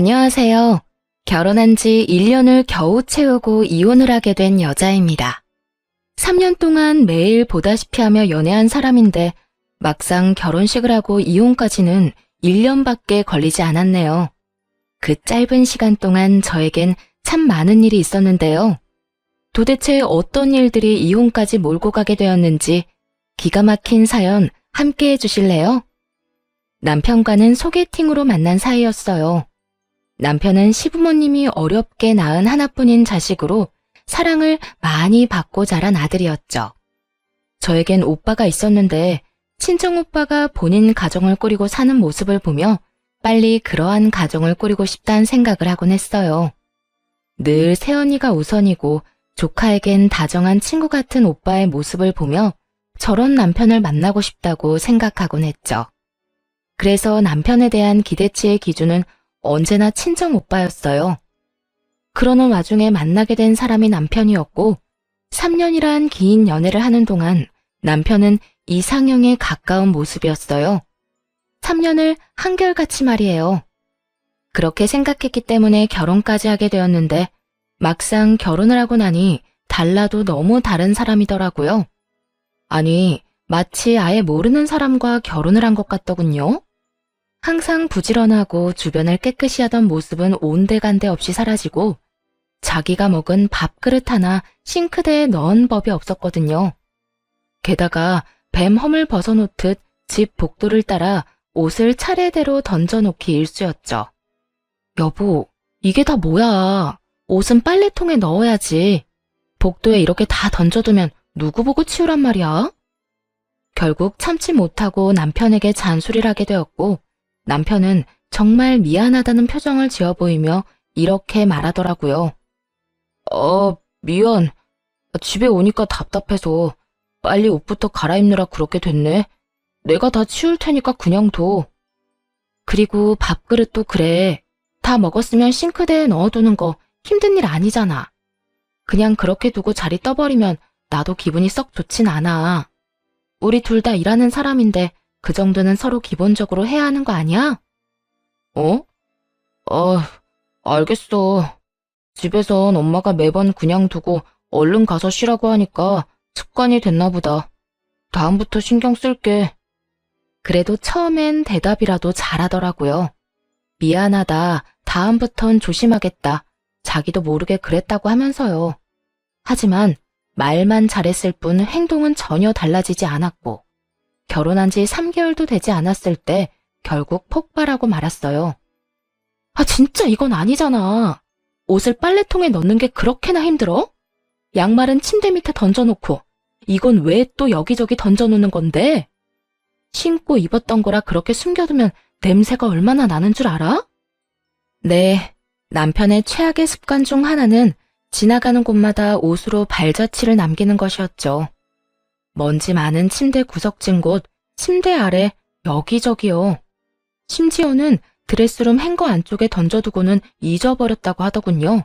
안녕하세요. 결혼한 지 1년을 겨우 채우고 이혼을 하게 된 여자입니다. 3년 동안 매일 보다시피 하며 연애한 사람인데 막상 결혼식을 하고 이혼까지는 1년밖에 걸리지 않았네요. 그 짧은 시간 동안 저에겐 참 많은 일이 있었는데요. 도대체 어떤 일들이 이혼까지 몰고 가게 되었는지 기가 막힌 사연 함께 해주실래요? 남편과는 소개팅으로 만난 사이였어요. 남편은 시부모님이 어렵게 낳은 하나뿐인 자식으로 사랑을 많이 받고 자란 아들이었죠. 저에겐 오빠가 있었는데 친정오빠가 본인 가정을 꾸리고 사는 모습을 보며 빨리 그러한 가정을 꾸리고 싶다는 생각을 하곤 했어요. 늘 새언니가 우선이고 조카에겐 다정한 친구 같은 오빠의 모습을 보며 저런 남편을 만나고 싶다고 생각하곤 했죠. 그래서 남편에 대한 기대치의 기준은 언제나 친정 오빠였어요. 그러는 와중에 만나게 된 사람이 남편이었고 3년이란 긴 연애를 하는 동안 남편은 이상형에 가까운 모습이었어요. 3년을 한결같이 말이에요. 그렇게 생각했기 때문에 결혼까지 하게 되었는데 막상 결혼을 하고 나니 달라도 너무 다른 사람이더라고요. 아니, 마치 아예 모르는 사람과 결혼을 한 것 같더군요. 항상 부지런하고 주변을 깨끗이 하던 모습은 온데간데 없이 사라지고 자기가 먹은 밥그릇 하나 싱크대에 넣은 법이 없었거든요. 게다가 뱀 허물 벗어놓듯 집 복도를 따라 옷을 차례대로 던져놓기 일쑤였죠. 여보, 이게 다 뭐야? 옷은 빨래통에 넣어야지. 복도에 이렇게 다 던져두면 누구 보고 치우란 말이야? 결국 참지 못하고 남편에게 잔소리를 하게 되었고 남편은 정말 미안하다는 표정을 지어 보이며 이렇게 말하더라고요. 미안. 집에 오니까 답답해서 빨리 옷부터 갈아입느라 그렇게 됐네. 내가 다 치울 테니까 그냥 둬. 그리고 밥그릇도 그래. 다 먹었으면 싱크대에 넣어두는 거 힘든 일 아니잖아. 그냥 그렇게 두고 자리 떠버리면 나도 기분이 썩 좋진 않아. 우리 둘 다 일하는 사람인데 그 정도는 서로 기본적으로 해야 하는 거 아니야? 알겠어. 집에선 엄마가 매번 그냥 두고 얼른 가서 쉬라고 하니까 습관이 됐나 보다. 다음부터 신경 쓸게. 그래도 처음엔 대답이라도 잘하더라고요. 미안하다. 다음부턴 조심하겠다. 자기도 모르게 그랬다고 하면서요. 하지만 말만 잘했을 뿐 행동은 전혀 달라지지 않았고 결혼한 지 3개월도 되지 않았을 때 결국 폭발하고 말았어요. 진짜 이건 아니잖아. 옷을 빨래통에 넣는 게 그렇게나 힘들어? 양말은 침대 밑에 던져놓고 이건 왜 또 여기저기 던져놓는 건데? 신고 입었던 거라 그렇게 숨겨두면 냄새가 얼마나 나는 줄 알아? 네, 남편의 최악의 습관 중 하나는 지나가는 곳마다 옷으로 발자취를 남기는 것이었죠. 먼지 많은 침대 구석진 곳, 침대 아래, 여기저기요. 심지어는 드레스룸 행거 안쪽에 던져두고는 잊어버렸다고 하더군요.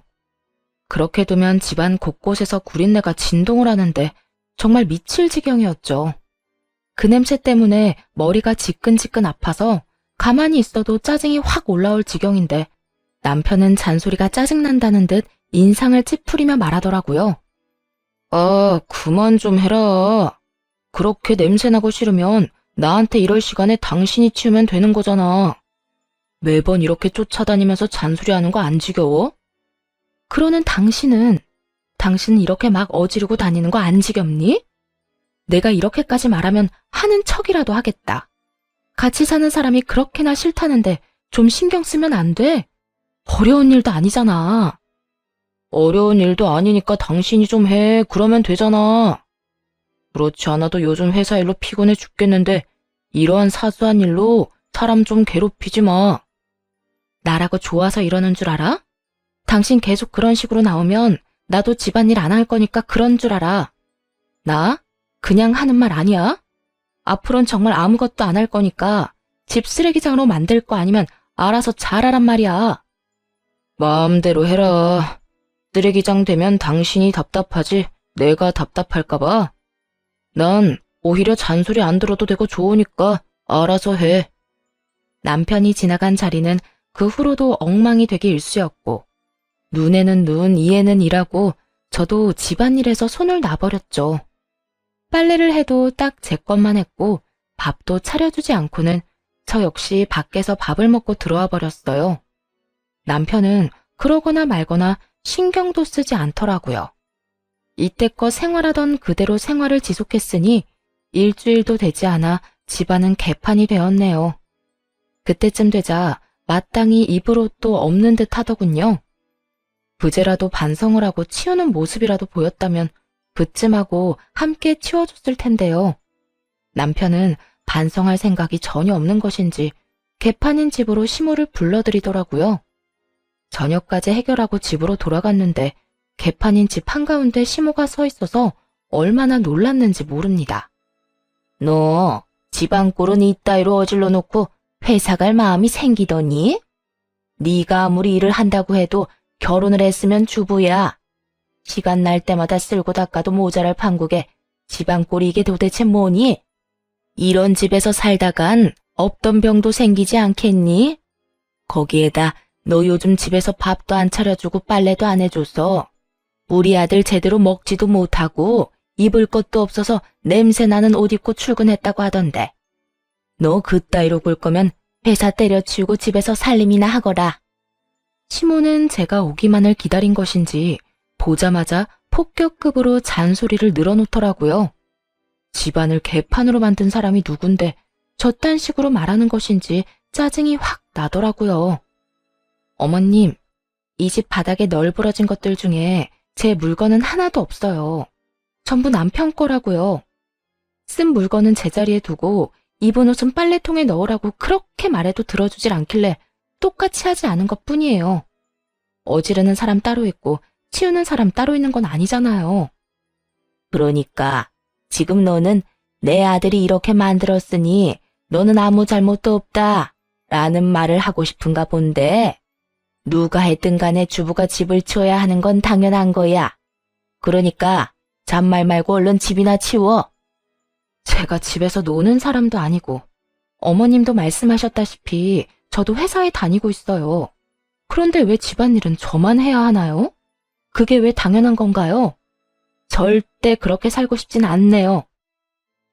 그렇게 두면 집안 곳곳에서 구린내가 진동을 하는데 정말 미칠 지경이었죠. 그 냄새 때문에 머리가 지끈지끈 아파서 가만히 있어도 짜증이 확 올라올 지경인데 남편은 잔소리가 짜증난다는 듯 인상을 찌푸리며 말하더라고요. 그만 좀 해라. 그렇게 냄새나고 싫으면 나한테 이럴 시간에 당신이 치우면 되는 거잖아. 매번 이렇게 쫓아다니면서 잔소리하는 거 안 지겨워? 그러는 당신은 이렇게 막 어지르고 다니는 거 안 지겹니? 내가 이렇게까지 말하면 하는 척이라도 하겠다. 같이 사는 사람이 그렇게나 싫다는데 좀 신경 쓰면 안 돼? 어려운 일도 아니잖아. 어려운 일도 아니니까 당신이 좀 해. 그러면 되잖아. 그렇지 않아도 요즘 회사 일로 피곤해 죽겠는데 이러한 사소한 일로 사람 좀 괴롭히지 마. 나라고 좋아서 이러는 줄 알아? 당신 계속 그런 식으로 나오면 나도 집안일 안 할 거니까 그런 줄 알아. 나? 그냥 하는 말 아니야? 앞으론 정말 아무것도 안 할 거니까 집 쓰레기장으로 만들 거 아니면 알아서 잘하란 말이야. 마음대로 해라. 쓰레기장 되면 당신이 답답하지 내가 답답할까 봐. 난 오히려 잔소리 안 들어도 되고 좋으니까 알아서 해. 남편이 지나간 자리는 그 후로도 엉망이 되기 일쑤였고, 눈에는 눈, 이에는 이라고 저도 집안일에서 손을 놔버렸죠. 빨래를 해도 딱 제 것만 했고 밥도 차려주지 않고는 저 역시 밖에서 밥을 먹고 들어와 버렸어요. 남편은 그러거나 말거나 신경도 쓰지 않더라고요. 이때껏 생활하던 그대로 생활을 지속했으니 일주일도 되지 않아 집안은 개판이 되었네요. 그때쯤 되자 마땅히 입을 옷도 없는 듯 하더군요. 부재라도 반성을 하고 치우는 모습이라도 보였다면 그쯤하고 함께 치워줬을 텐데요. 남편은 반성할 생각이 전혀 없는 것인지 개판인 집으로 시모를 불러들이더라고요. 저녁까지 해결하고 집으로 돌아갔는데 개판인 집 한가운데 시모가 서 있어서 얼마나 놀랐는지 모릅니다. 너 집안 꼴은 이따위로 어질러 놓고 회사 갈 마음이 생기더니? 네가 아무리 일을 한다고 해도 결혼을 했으면 주부야. 시간 날 때마다 쓸고 닦아도 모자랄 판국에 집안 꼴이 이게 도대체 뭐니? 이런 집에서 살다간 없던 병도 생기지 않겠니? 거기에다 너 요즘 집에서 밥도 안 차려주고 빨래도 안 해줘서 우리 아들 제대로 먹지도 못하고 입을 것도 없어서 냄새나는 옷 입고 출근했다고 하던데. 너 그따위로 굴 거면 회사 때려치우고 집에서 살림이나 하거라. 시모는 제가 오기만을 기다린 것인지 보자마자 폭격급으로 잔소리를 늘어놓더라고요. 집안을 개판으로 만든 사람이 누군데 저딴 식으로 말하는 것인지 짜증이 확 나더라고요. 어머님, 이 집 바닥에 널브러진 것들 중에 제 물건은 하나도 없어요. 전부 남편 거라고요. 쓴 물건은 제자리에 두고 입은 옷은 빨래통에 넣으라고 그렇게 말해도 들어주질 않길래 똑같이 하지 않은 것뿐이에요. 어지르는 사람 따로 있고 치우는 사람 따로 있는 건 아니잖아요. 그러니까 지금 너는 내 아들이 이렇게 만들었으니 너는 아무 잘못도 없다 라는 말을 하고 싶은가 본데, 누가 했든 간에 주부가 집을 치워야 하는 건 당연한 거야. 그러니까 잔말 말고 얼른 집이나 치워. 제가 집에서 노는 사람도 아니고 어머님도 말씀하셨다시피 저도 회사에 다니고 있어요. 그런데 왜 집안일은 저만 해야 하나요? 그게 왜 당연한 건가요? 절대 그렇게 살고 싶진 않네요.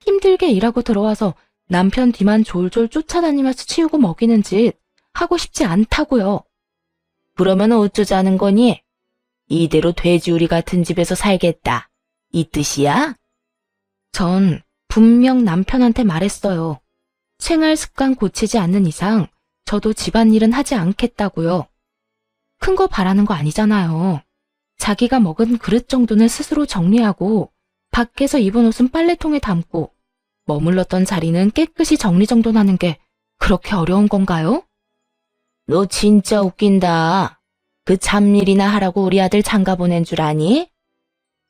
힘들게 일하고 들어와서 남편 뒤만 졸졸 쫓아다니면서 치우고 먹이는 짓 하고 싶지 않다고요. 그러면 어쩌자는 거니? 이대로 돼지우리 같은 집에서 살겠다. 이 뜻이야? 전 분명 남편한테 말했어요. 생활 습관 고치지 않는 이상 저도 집안일은 하지 않겠다고요. 큰 거 바라는 거 아니잖아요. 자기가 먹은 그릇 정도는 스스로 정리하고 밖에서 입은 옷은 빨래통에 담고 머물렀던 자리는 깨끗이 정리정돈하는 게 그렇게 어려운 건가요? 너 진짜 웃긴다. 그 잡일이나 하라고 우리 아들 장가 보낸 줄 아니?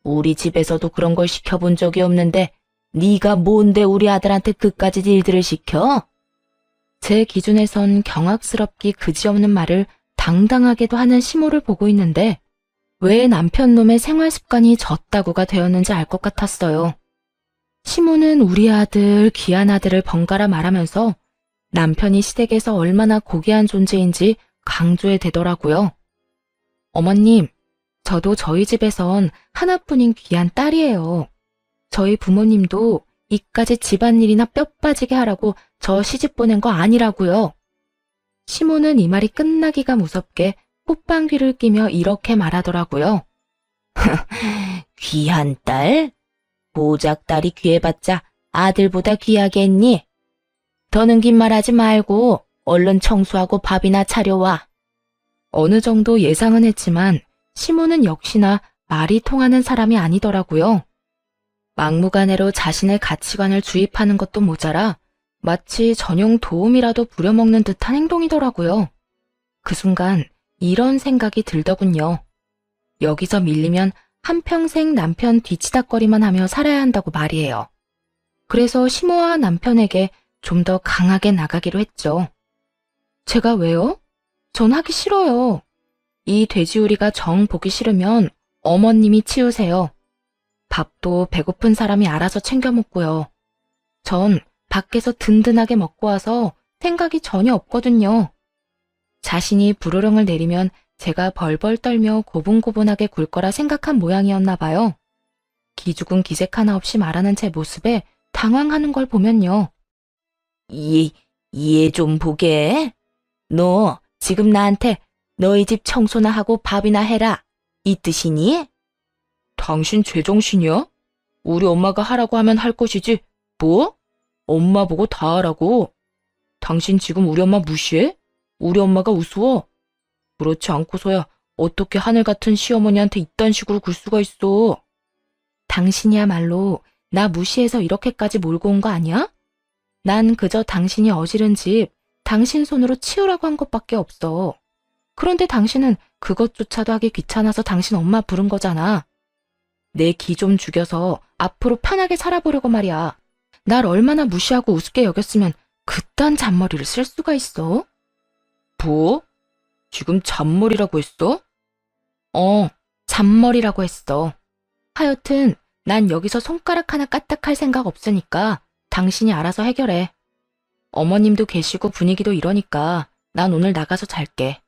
우리 집에서도 그런 걸 시켜본 적이 없는데 네가 뭔데 우리 아들한테 그까짓 일들을 시켜? 제 기준에선 경악스럽기 그지없는 말을 당당하게도 하는 시모를 보고 있는데 왜 남편 놈의 생활 습관이 졌다고가 되었는지 알 것 같았어요. 시모는 우리 아들, 귀한 아들을 번갈아 말하면서 남편이 시댁에서 얼마나 고귀한 존재인지 강조해 대더라고요. 어머님, 저도 저희 집에선 하나뿐인 귀한 딸이에요. 저희 부모님도 이까지 집안일이나 뼈 빠지게 하라고 저 시집 보낸 거 아니라고요. 시모는 이 말이 끝나기가 무섭게 꽃방귀를 끼며 이렇게 말하더라고요. 귀한 딸? 고작 딸이 귀해봤자 아들보다 귀하겠니? 더는 긴 말하지 말고 얼른 청소하고 밥이나 차려와. 어느 정도 예상은 했지만 시모는 역시나 말이 통하는 사람이 아니더라고요. 막무가내로 자신의 가치관을 주입하는 것도 모자라 마치 전용 도움이라도 부려먹는 듯한 행동이더라고요. 그 순간 이런 생각이 들더군요. 여기서 밀리면 한평생 남편 뒤치다꺼리만 하며 살아야 한다고 말이에요. 그래서 시모와 남편에게 좀 더 강하게 나가기로 했죠. 제가 왜요? 전 하기 싫어요. 이 돼지우리가 정 보기 싫으면 어머님이 치우세요. 밥도 배고픈 사람이 알아서 챙겨 먹고요. 전 밖에서 든든하게 먹고 와서 생각이 전혀 없거든요. 자신이 불호령을 내리면 제가 벌벌 떨며 고분고분하게 굴 거라 생각한 모양이었나 봐요. 기죽은 기색 하나 없이 말하는 제 모습에 당황하는 걸 보면요. 얘 좀 보게. 너 지금 나한테 너희 집 청소나 하고 밥이나 해라. 이 뜻이니? 당신 제정신이야? 우리 엄마가 하라고 하면 할 것이지. 뭐? 엄마 보고 다 하라고? 당신 지금 우리 엄마 무시해? 우리 엄마가 우스워? 그렇지 않고서야 어떻게 하늘 같은 시어머니한테 이딴 식으로 굴 수가 있어? 당신이야말로 나 무시해서 이렇게까지 몰고 온 거 아니야? 난 그저 당신이 어지른 집, 당신 손으로 치우라고 한 것밖에 없어. 그런데 당신은 그것조차도 하기 귀찮아서 당신 엄마 부른 거잖아. 내 기 좀 죽여서 앞으로 편하게 살아보려고 말이야. 날 얼마나 무시하고 우습게 여겼으면 그딴 잔머리를 쓸 수가 있어? 뭐? 지금 잔머리라고 했어? 잔머리라고 했어. 하여튼 난 여기서 손가락 하나 까딱할 생각 없으니까 당신이 알아서 해결해. 어머님도 계시고 분위기도 이러니까 난 오늘 나가서 잘게.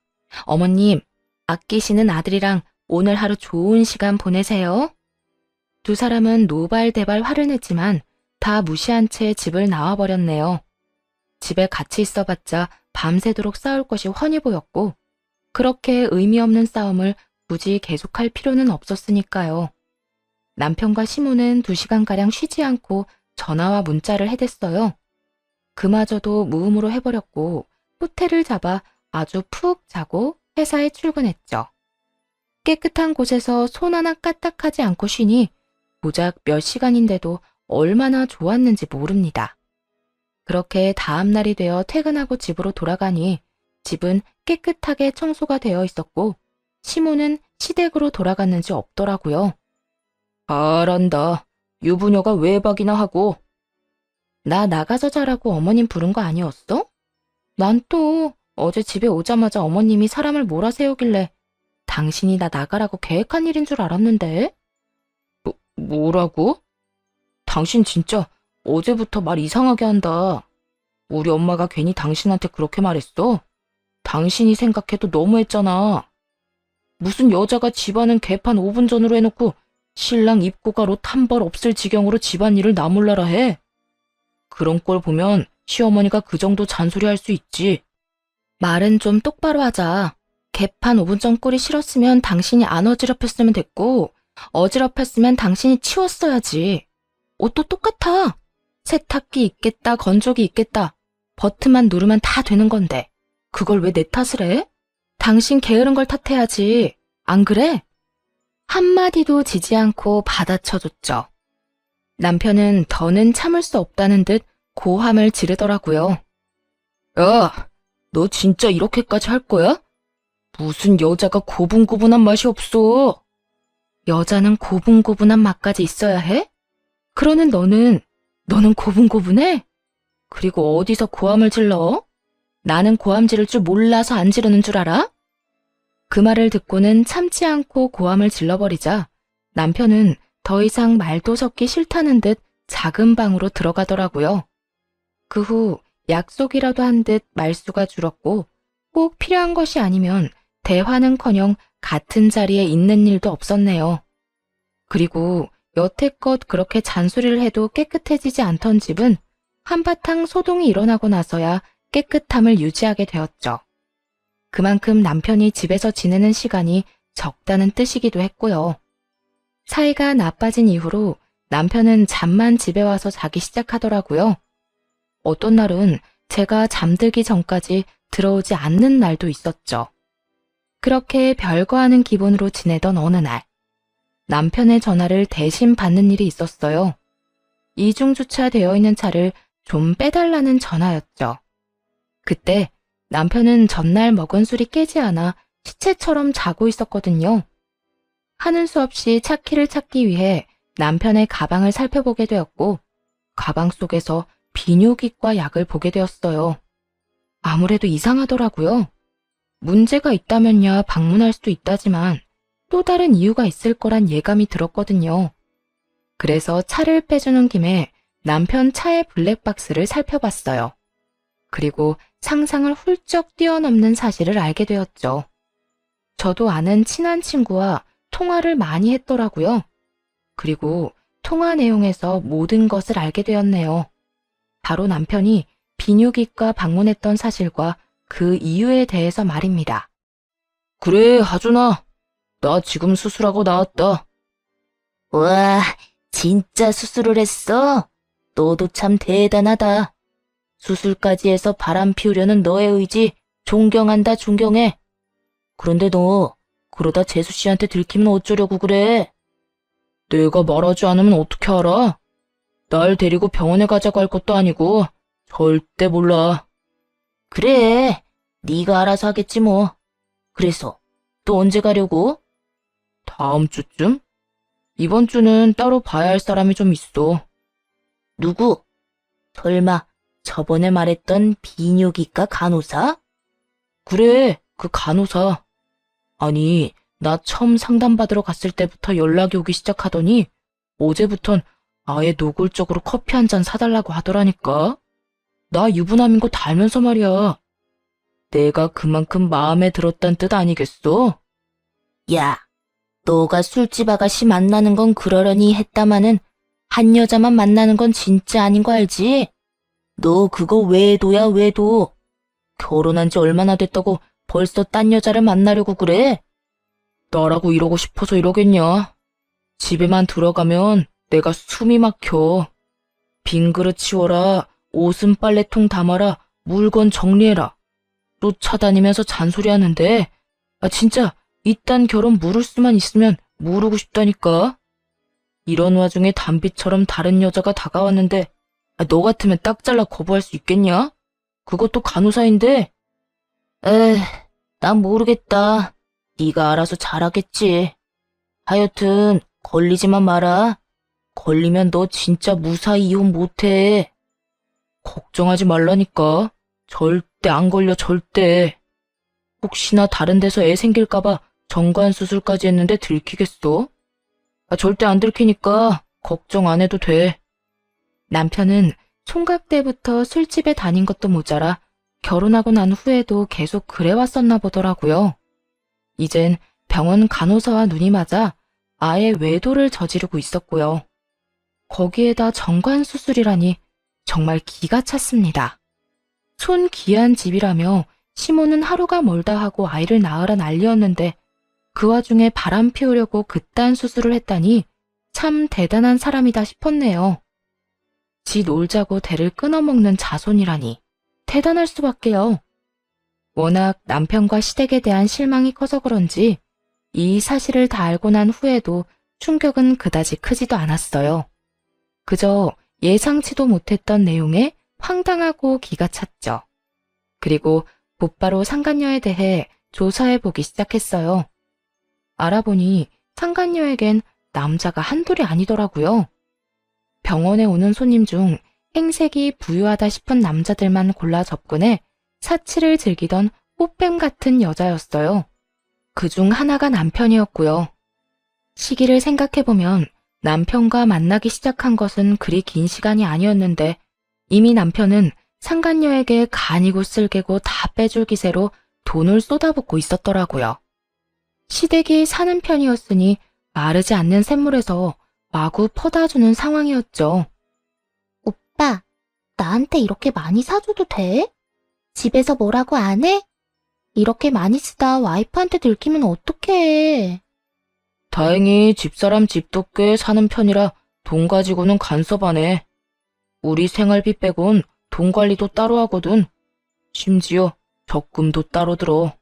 어머님, 아끼시는 아들이랑 오늘 하루 좋은 시간 보내세요. 두 사람은 노발대발 화를 냈지만 다 무시한 채 집을 나와버렸네요. 집에 같이 있어봤자 밤새도록 싸울 것이 훤히 보였고 그렇게 의미 없는 싸움을 굳이 계속할 필요는 없었으니까요. 남편과 시모는 2시간가량 쉬지 않고 전화와 문자를 해댔어요. 그마저도 무음으로 해버렸고 호텔을 잡아 아주 푹 자고 회사에 출근했죠. 깨끗한 곳에서 손 하나 까딱하지 않고 쉬니 고작 몇 시간인데도 얼마나 좋았는지 모릅니다. 그렇게 다음 날이 되어 퇴근하고 집으로 돌아가니 집은 깨끗하게 청소가 되어 있었고 시모는 시댁으로 돌아갔는지 없더라고요. 잘한다. 유부녀가 외박이나 하고. 나 나가서 자라고 어머님 부른 거 아니었어? 난 또 어제 집에 오자마자 어머님이 사람을 몰아세우길래 당신이 나 나가라고 계획한 일인 줄 알았는데. 뭐라고? 당신 진짜 어제부터 말 이상하게 한다. 우리 엄마가 괜히 당신한테 그렇게 말했어? 당신이 생각해도 너무했잖아. 무슨 여자가 집안은 개판 5분 전으로 해놓고 신랑 입고가 옷 한 벌 없을 지경으로 집안일을 나 몰라라 해. 그런 꼴 보면 시어머니가 그 정도 잔소리할 수 있지. 말은 좀 똑바로 하자. 개판 5분 전 꼴이 싫었으면 당신이 안 어지럽혔으면 됐고 어지럽혔으면 당신이 치웠어야지. 옷도 똑같아. 세탁기 있겠다, 건조기 있겠다. 버튼만 누르면 다 되는 건데 그걸 왜 내 탓을 해? 당신 게으른 걸 탓해야지. 안 그래? 한마디도 지지 않고 받아쳐줬죠. 남편은 더는 참을 수 없다는 듯 고함을 지르더라고요. 야, 너 진짜 이렇게까지 할 거야? 무슨 여자가 고분고분한 맛이 없어. 여자는 고분고분한 맛까지 있어야 해? 그러는 너는 고분고분해? 그리고 어디서 고함을 질러? 나는 고함 지를 줄 몰라서 안 지르는 줄 알아? 그 말을 듣고는 참지 않고 고함을 질러버리자 남편은 더 이상 말도 섞기 싫다는 듯 작은 방으로 들어가더라고요. 그 후 약속이라도 한 듯 말수가 줄었고 꼭 필요한 것이 아니면 대화는커녕 같은 자리에 있는 일도 없었네요. 그리고 여태껏 그렇게 잔소리를 해도 깨끗해지지 않던 집은 한바탕 소동이 일어나고 나서야 깨끗함을 유지하게 되었죠. 그만큼 남편이 집에서 지내는 시간이 적다는 뜻이기도 했고요. 사이가 나빠진 이후로 남편은 잠만 집에 와서 자기 시작하더라고요. 어떤 날은 제가 잠들기 전까지 들어오지 않는 날도 있었죠. 그렇게 별거 아닌 기분으로 지내던 어느 날, 남편의 전화를 대신 받는 일이 있었어요. 이중 주차되어 있는 차를 좀 빼달라는 전화였죠. 그때 남편은 전날 먹은 술이 깨지 않아 시체처럼 자고 있었거든요. 하는 수 없이 차키를 찾기 위해 남편의 가방을 살펴보게 되었고 가방 속에서 비뇨기과 약을 보게 되었어요. 아무래도 이상하더라고요. 문제가 있다면야 방문할 수도 있다지만 또 다른 이유가 있을 거란 예감이 들었거든요. 그래서 차를 빼주는 김에 남편 차의 블랙박스를 살펴봤어요. 그리고 상상을 훌쩍 뛰어넘는 사실을 알게 되었죠. 저도 아는 친한 친구와 통화를 많이 했더라고요. 그리고 통화 내용에서 모든 것을 알게 되었네요. 바로 남편이 비뇨기과 방문했던 사실과 그 이유에 대해서 말입니다. 그래, 하준아. 나 지금 수술하고 나왔다. 와, 진짜 수술을 했어? 너도 참 대단하다. 수술까지 해서 바람 피우려는 너의 의지 존경한다, 존경해. 그런데 너 그러다 재수 씨한테 들키면 어쩌려고 그래? 내가 말하지 않으면 어떻게 알아? 날 데리고 병원에 가자고 할 것도 아니고 절대 몰라. 그래, 네가 알아서 하겠지 뭐. 그래서 또 언제 가려고? 다음 주쯤? 이번 주는 따로 봐야 할 사람이 좀 있어. 누구? 설마 저번에 말했던 비뇨기과 간호사? 그래, 그 간호사. 아니, 나 처음 상담받으러 갔을 때부터 연락이 오기 시작하더니 어제부턴 아예 노골적으로 커피 한 잔 사달라고 하더라니까. 나 유부남인 거 다 알면서 말이야. 내가 그만큼 마음에 들었단 뜻 아니겠어? 야, 너가 술집 아가씨 만나는 건 그러려니 했다마는 한 여자만 만나는 건 진짜 아닌 거 알지? 너 그거 외도야, 외도. 결혼한 지 얼마나 됐다고 벌써 딴 여자를 만나려고 그래? 나라고 이러고 싶어서 이러겠냐? 집에만 들어가면 내가 숨이 막혀. 빈 그릇 치워라, 옷은 빨래통 담아라, 물건 정리해라. 쫓아다니면서 잔소리하는데 진짜 이딴 결혼 물을 수만 있으면 무르고 싶다니까. 이런 와중에 담비처럼 다른 여자가 다가왔는데 너 같으면 딱 잘라 거부할 수 있겠냐? 그것도 간호사인데. 난 모르겠다. 네가 알아서 잘하겠지. 하여튼 걸리지만 마라. 걸리면 너 진짜 무사히 이혼 못해. 걱정하지 말라니까. 절대 안 걸려, 절대. 혹시나 다른 데서 애 생길까봐 정관 수술까지 했는데 들키겠어? 절대 안 들키니까 걱정 안 해도 돼. 남편은 총각 때부터 술집에 다닌 것도 모자라 결혼하고 난 후에도 계속 그래왔었나 보더라고요. 이젠 병원 간호사와 눈이 맞아 아예 외도를 저지르고 있었고요. 거기에다 정관 수술이라니 정말 기가 찼습니다. 촌 귀한 집이라며 시모는 하루가 멀다 하고 아이를 낳으라 난리였는데 그 와중에 바람 피우려고 그딴 수술을 했다니 참 대단한 사람이다 싶었네요. 지 놀자고 대를 끊어먹는 자손이라니 대단할 수밖에요. 워낙 남편과 시댁에 대한 실망이 커서 그런지 이 사실을 다 알고 난 후에도 충격은 그다지 크지도 않았어요. 그저 예상치도 못했던 내용에 황당하고 기가 찼죠. 그리고 곧바로 상간녀에 대해 조사해보기 시작했어요. 알아보니 상간녀에겐 남자가 한둘이 아니더라고요. 병원에 오는 손님 중 행색이 부유하다 싶은 남자들만 골라 접근해 사치를 즐기던 꽃뱀 같은 여자였어요. 그중 하나가 남편이었고요. 시기를 생각해보면 남편과 만나기 시작한 것은 그리 긴 시간이 아니었는데 이미 남편은 상간녀에게 간이고 쓸개고 다 빼줄 기세로 돈을 쏟아붓고 있었더라고요. 시댁이 사는 편이었으니 마르지 않는 샘물에서 마구 퍼다주는 상황이었죠. 오빠, 나한테 이렇게 많이 사줘도 돼? 집에서 뭐라고 안 해? 이렇게 많이 쓰다 와이프한테 들키면 어떡해. 다행히 집사람 집도 꽤 사는 편이라 돈 가지고는 간섭 안 해. 우리 생활비 빼곤 돈 관리도 따로 하거든. 심지어 적금도 따로 들어.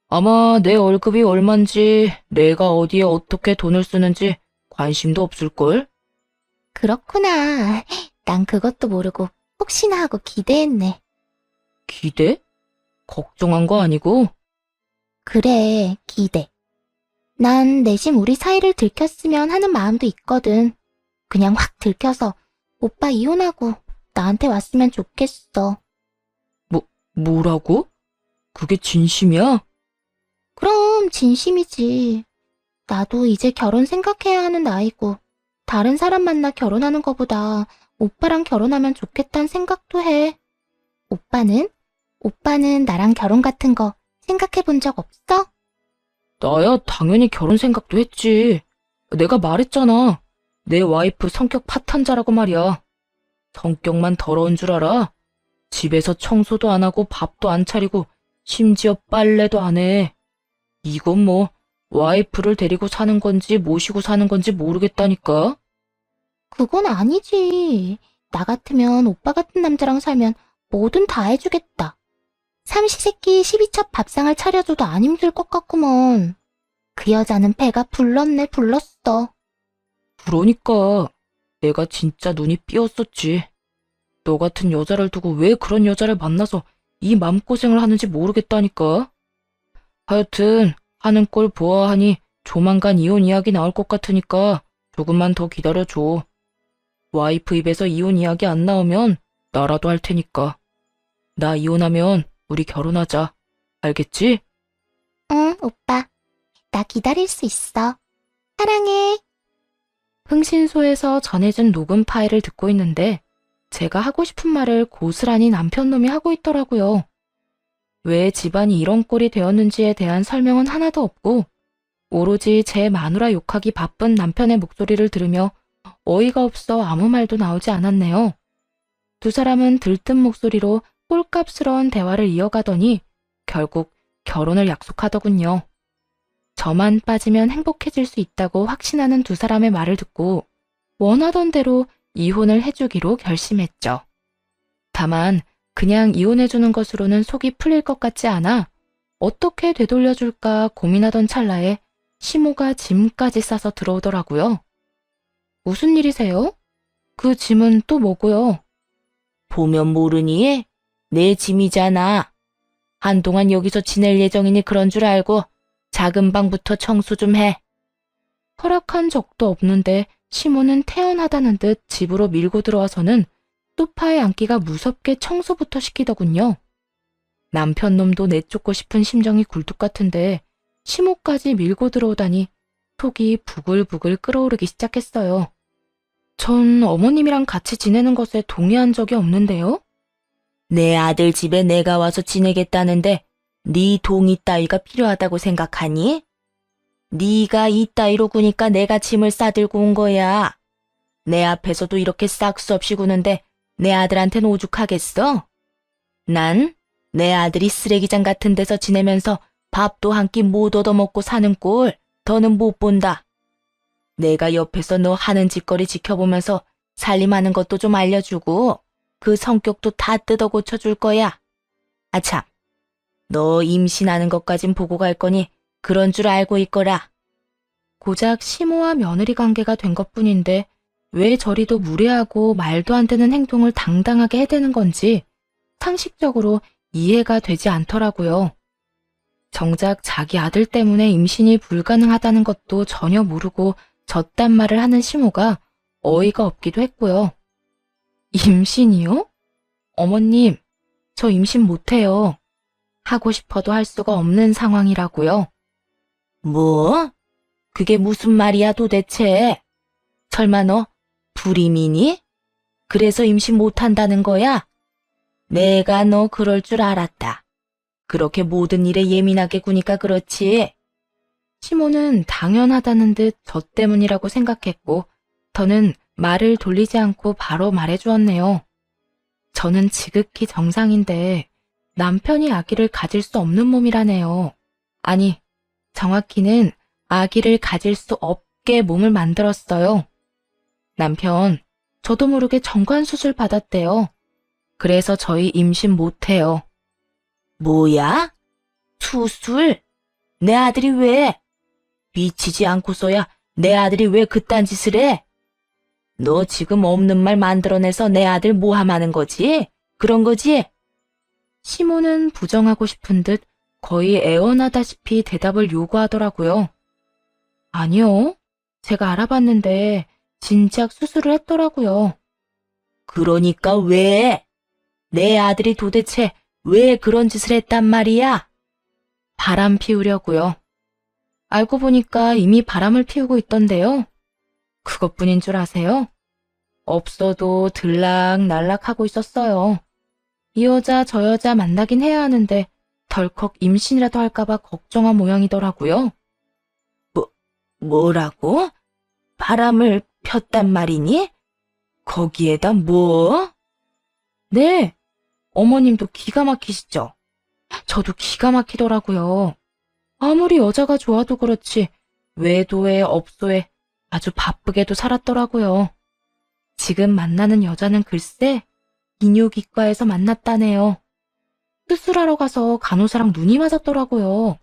아마 내 월급이 얼만지 내가 어디에 어떻게 돈을 쓰는지 관심도 없을걸? 그렇구나. 난 그것도 모르고 혹시나 하고 기대했네. 기대? 걱정한 거 아니고? 그래, 기대. 난 내심 우리 사이를 들켰으면 하는 마음도 있거든. 그냥 확 들켜서 오빠 이혼하고 나한테 왔으면 좋겠어. 뭐라고? 그게 진심이야? 그럼 진심이지. 나도 이제 결혼 생각해야 하는 나이고 다른 사람 만나 결혼하는 거보다 오빠랑 결혼하면 좋겠다는 생각도 해. 오빠는? 오빠는 나랑 결혼 같은 거 생각해 본 적 없어? 나야 당연히 결혼 생각도 했지. 내가 말했잖아. 내 와이프 성격 파탄자라고 말이야. 성격만 더러운 줄 알아? 집에서 청소도 안 하고 밥도 안 차리고 심지어 빨래도 안 해. 이건 뭐 와이프를 데리고 사는 건지 모시고 사는 건지 모르겠다니까. 그건 아니지. 나 같으면 오빠 같은 남자랑 살면 뭐든 다 해주겠다. 삼시세끼 12첩 밥상을 차려줘도 안 힘들 것 같구먼. 그 여자는 배가 불렀네 불렀어. 그러니까 내가 진짜 눈이 삐었었지. 너 같은 여자를 두고 왜 그런 여자를 만나서 이 맘고생을 하는지 모르겠다니까. 하여튼 하는 꼴 보아하니 조만간 이혼 이야기 나올 것 같으니까 조금만 더 기다려줘. 와이프 입에서 이혼 이야기 안 나오면 나라도 할 테니까. 나 이혼하면 우리 결혼하자. 알겠지? 응, 오빠. 나 기다릴 수 있어. 사랑해. 흥신소에서 전해준 녹음 파일을 듣고 있는데 제가 하고 싶은 말을 고스란히 남편 놈이 하고 있더라고요. 왜 집안이 이런 꼴이 되었는지에 대한 설명은 하나도 없고 오로지 제 마누라 욕하기 바쁜 남편의 목소리를 들으며 어이가 없어 아무 말도 나오지 않았네요. 두 사람은 들뜬 목소리로 꼴값스러운 대화를 이어가더니 결국 결혼을 약속하더군요. 저만 빠지면 행복해질 수 있다고 확신하는 두 사람의 말을 듣고 원하던 대로 이혼을 해주기로 결심했죠. 다만 그냥 이혼해주는 것으로는 속이 풀릴 것 같지 않아 어떻게 되돌려줄까 고민하던 찰나에 시모가 짐까지 싸서 들어오더라고요. 무슨 일이세요? 그 짐은 또 뭐고요? 보면 모르니? 내 짐이잖아. 한동안 여기서 지낼 예정이니 그런 줄 알고 작은 방부터 청소 좀 해. 허락한 적도 없는데 시모는 태연하다는 듯 집으로 밀고 들어와서는 소파에 앉기가 무섭게 청소부터 시키더군요. 남편 놈도 내쫓고 싶은 심정이 굴뚝 같은데 시모까지 밀고 들어오다니 속이 부글부글 끓어오르기 시작했어요. 전 어머님이랑 같이 지내는 것에 동의한 적이 없는데요. 내 아들 집에 내가 와서 지내겠다는데 네 동의 따위가 필요하다고 생각하니? 네가 이 따위로 구니까 내가 짐을 싸들고 온 거야. 내 앞에서도 이렇게 싹 수 없이 구는데 내 아들한텐 오죽하겠어? 난 내 아들이 쓰레기장 같은 데서 지내면서 밥도 한 끼 못 얻어먹고 사는 꼴 더는 못 본다. 내가 옆에서 너 하는 짓거리 지켜보면서 살림하는 것도 좀 알려주고 그 성격도 다 뜯어 고쳐줄 거야. 아참, 너 임신하는 것까진 보고 갈 거니 그런 줄 알고 있거라. 고작 시모와 며느리 관계가 된 것뿐인데 왜 저리도 무례하고 말도 안 되는 행동을 당당하게 해대는 건지 상식적으로 이해가 되지 않더라고요. 정작 자기 아들 때문에 임신이 불가능하다는 것도 전혀 모르고 저딴 말을 하는 시모가 어이가 없기도 했고요. 임신이요? 어머님, 저 임신 못해요. 하고 싶어도 할 수가 없는 상황이라고요. 뭐? 그게 무슨 말이야 도대체? 설마 너 불임이니? 그래서 임신 못한다는 거야? 내가 너 그럴 줄 알았다. 그렇게 모든 일에 예민하게 구니까 그렇지. 시모는 당연하다는 듯 저 때문이라고 생각했고 저는 말을 돌리지 않고 바로 말해주었네요. 저는 지극히 정상인데 남편이 아기를 가질 수 없는 몸이라네요. 아니, 정확히는 아기를 가질 수 없게 몸을 만들었어요. 남편, 저도 모르게 정관수술 받았대요. 그래서 저희 임신 못해요. 뭐야? 수술? 내 아들이 왜? 미치지 않고서야 내 아들이 왜 그딴 짓을 해? 너 지금 없는 말 만들어내서 내 아들 모함하는 거지? 그런 거지? 시모는 부정하고 싶은 듯 거의 애원하다시피 대답을 요구하더라고요. 아니요. 제가 알아봤는데 진작 수술을 했더라고요. 그러니까 왜? 내 아들이 도대체 왜 그런 짓을 했단 말이야? 바람 피우려고요. 알고 보니까 이미 바람을 피우고 있던데요. 그것뿐인 줄 아세요? 없어도 들락날락 하고 있었어요. 이 여자 저 여자 만나긴 해야 하는데 덜컥 임신이라도 할까봐 걱정한 모양이더라고요. 뭐라고? 바람을 폈단 말이니? 거기에다 뭐? 네, 어머님도 기가 막히시죠? 저도 기가 막히더라고요. 아무리 여자가 좋아도 그렇지 외도에 업소에 아주 바쁘게도 살았더라고요. 지금 만나는 여자는 글쎄 이뇨기과에서 만났다네요. 수술하러 가서 간호사랑 눈이 맞았더라고요.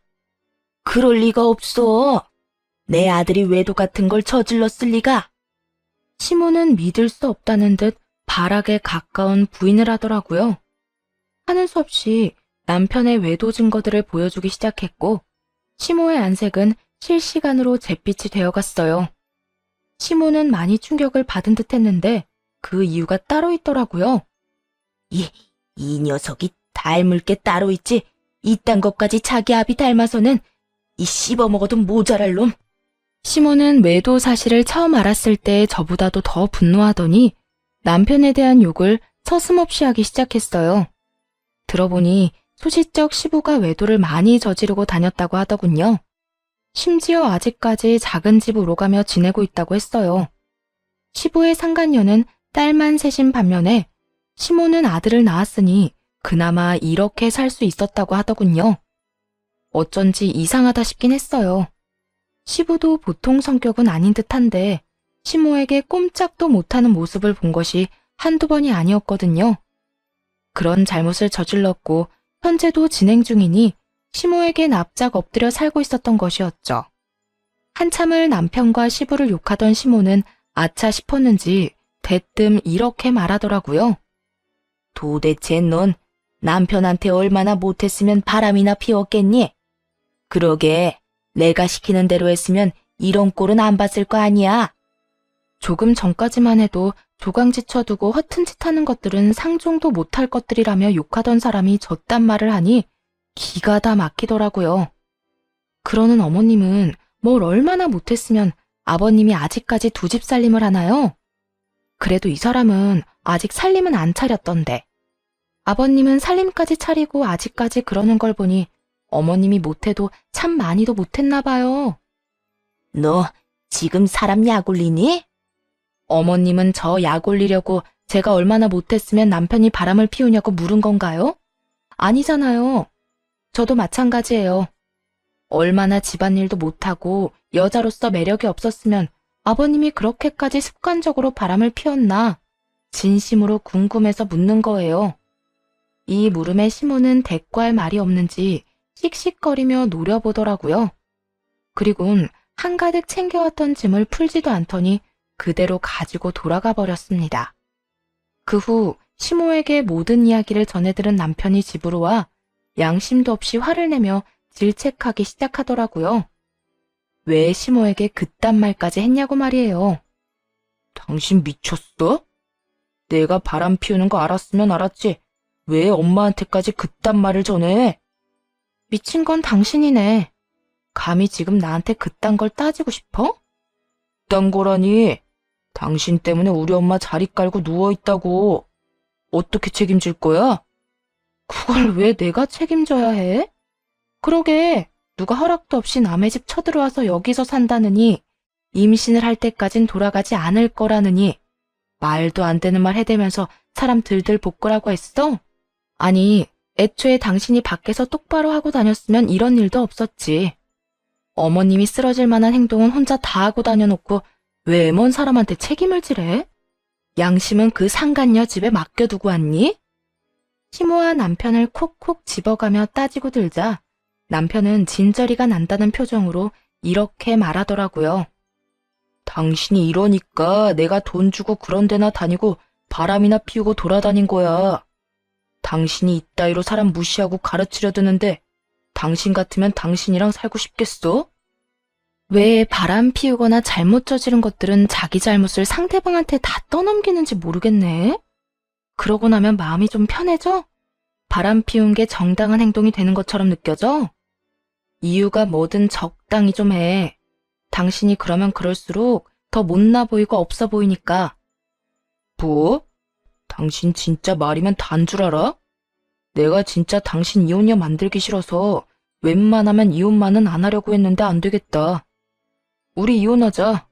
그럴 리가 없어. 내 아들이 외도 같은 걸 저질렀을 리가. 시모는 믿을 수 없다는 듯 발악에 가까운 부인을 하더라고요. 하는 수 없이 남편의 외도 증거들을 보여주기 시작했고 시모의 안색은 실시간으로 잿빛이 되어갔어요. 시모는 많이 충격을 받은 듯 했는데 그 이유가 따로 있더라고요. 이 녀석이 닮을 게 따로 있지. 이딴 것까지 자기 아비 닮아서는 이 씹어먹어도 모자랄 놈. 시모는 외도 사실을 처음 알았을 때 저보다도 더 분노하더니 남편에 대한 욕을 서슴없이 하기 시작했어요. 들어보니 소시적 시부가 외도를 많이 저지르고 다녔다고 하더군요. 심지어 아직까지 작은 집 오가며 지내고 있다고 했어요. 시부의 상간녀는 딸만 셋인 반면에 시모는 아들을 낳았으니 그나마 이렇게 살 수 있었다고 하더군요. 어쩐지 이상하다 싶긴 했어요. 시부도 보통 성격은 아닌 듯한데 시모에게 꼼짝도 못하는 모습을 본 것이 한두 번이 아니었거든요. 그런 잘못을 저질렀고 현재도 진행 중이니 시모에게 납작 엎드려 살고 있었던 것이었죠. 한참을 남편과 시부를 욕하던 시모는 아차 싶었는지 대뜸 이렇게 말하더라고요. 도대체 넌 남편한테 얼마나 못했으면 바람이나 피웠겠니? 그러게 내가 시키는 대로 했으면 이런 꼴은 안 봤을 거 아니야. 조금 전까지만 해도 조강지 쳐두고 허튼 짓 하는 것들은 상종도 못할 것들이라며 욕하던 사람이 저딴 말을 하니 기가 다 막히더라고요. 그러는 어머님은 뭘 얼마나 못했으면 아버님이 아직까지 두 집 살림을 하나요? 그래도 이 사람은 아직 살림은 안 차렸던데. 아버님은 살림까지 차리고 아직까지 그러는 걸 보니 어머님이 못해도 참 많이도 못했나 봐요. 너 지금 사람 약 올리니? 어머님은 저 약 올리려고 제가 얼마나 못했으면 남편이 바람을 피우냐고 물은 건가요? 아니잖아요. 저도 마찬가지예요. 얼마나 집안일도 못하고 여자로서 매력이 없었으면 아버님이 그렇게까지 습관적으로 바람을 피웠나 진심으로 궁금해서 묻는 거예요. 이 물음에 시모는 대꾸할 말이 없는지 씩씩거리며 노려보더라고요. 그리곤 한가득 챙겨왔던 짐을 풀지도 않더니 그대로 가지고 돌아가 버렸습니다. 그 후 시모에게 모든 이야기를 전해들은 남편이 집으로 와 양심도 없이 화를 내며 질책하기 시작하더라고요. 왜 시모에게 그딴 말까지 했냐고 말이에요. 당신 미쳤어? 내가 바람 피우는 거 알았으면 알았지. 왜 엄마한테까지 그딴 말을 전해? 미친 건 당신이네. 감히 지금 나한테 그딴 걸 따지고 싶어? 그딴 거라니. 당신 때문에 우리 엄마 자리 깔고 누워있다고. 어떻게 책임질 거야? 그걸 왜 내가 책임져야 해? 그러게 누가 허락도 없이 남의 집 쳐들어와서 여기서 산다느니 임신을 할 때까진 돌아가지 않을 거라느니 말도 안 되는 말 해대면서 사람 들들 볶으라고 했어? 아니, 애초에 당신이 밖에서 똑바로 하고 다녔으면 이런 일도 없었지. 어머님이 쓰러질 만한 행동은 혼자 다 하고 다녀놓고 왜 먼 사람한테 책임을 지래? 양심은 그 상간녀 집에 맡겨두고 왔니? 시모와 남편을 콕콕 집어가며 따지고 들자 남편은 진저리가 난다는 표정으로 이렇게 말하더라고요. 당신이 이러니까 내가 돈 주고 그런 데나 다니고 바람이나 피우고 돌아다닌 거야. 당신이 이따위로 사람 무시하고 가르치려 드는데 당신 같으면 당신이랑 살고 싶겠어? 왜 바람 피우거나 잘못 저지른 것들은 자기 잘못을 상대방한테 다 떠넘기는지 모르겠네. 그러고 나면 마음이 좀 편해져? 바람 피운 게 정당한 행동이 되는 것처럼 느껴져? 이유가 뭐든 적당히 좀 해. 당신이 그러면 그럴수록 더 못나 보이고 없어 보이니까. 뭐? 당신 진짜 말이면 단 줄 알아? 내가 진짜 당신 이혼녀 만들기 싫어서 웬만하면 이혼만은 안 하려고 했는데 안 되겠다. 우리 이혼하자.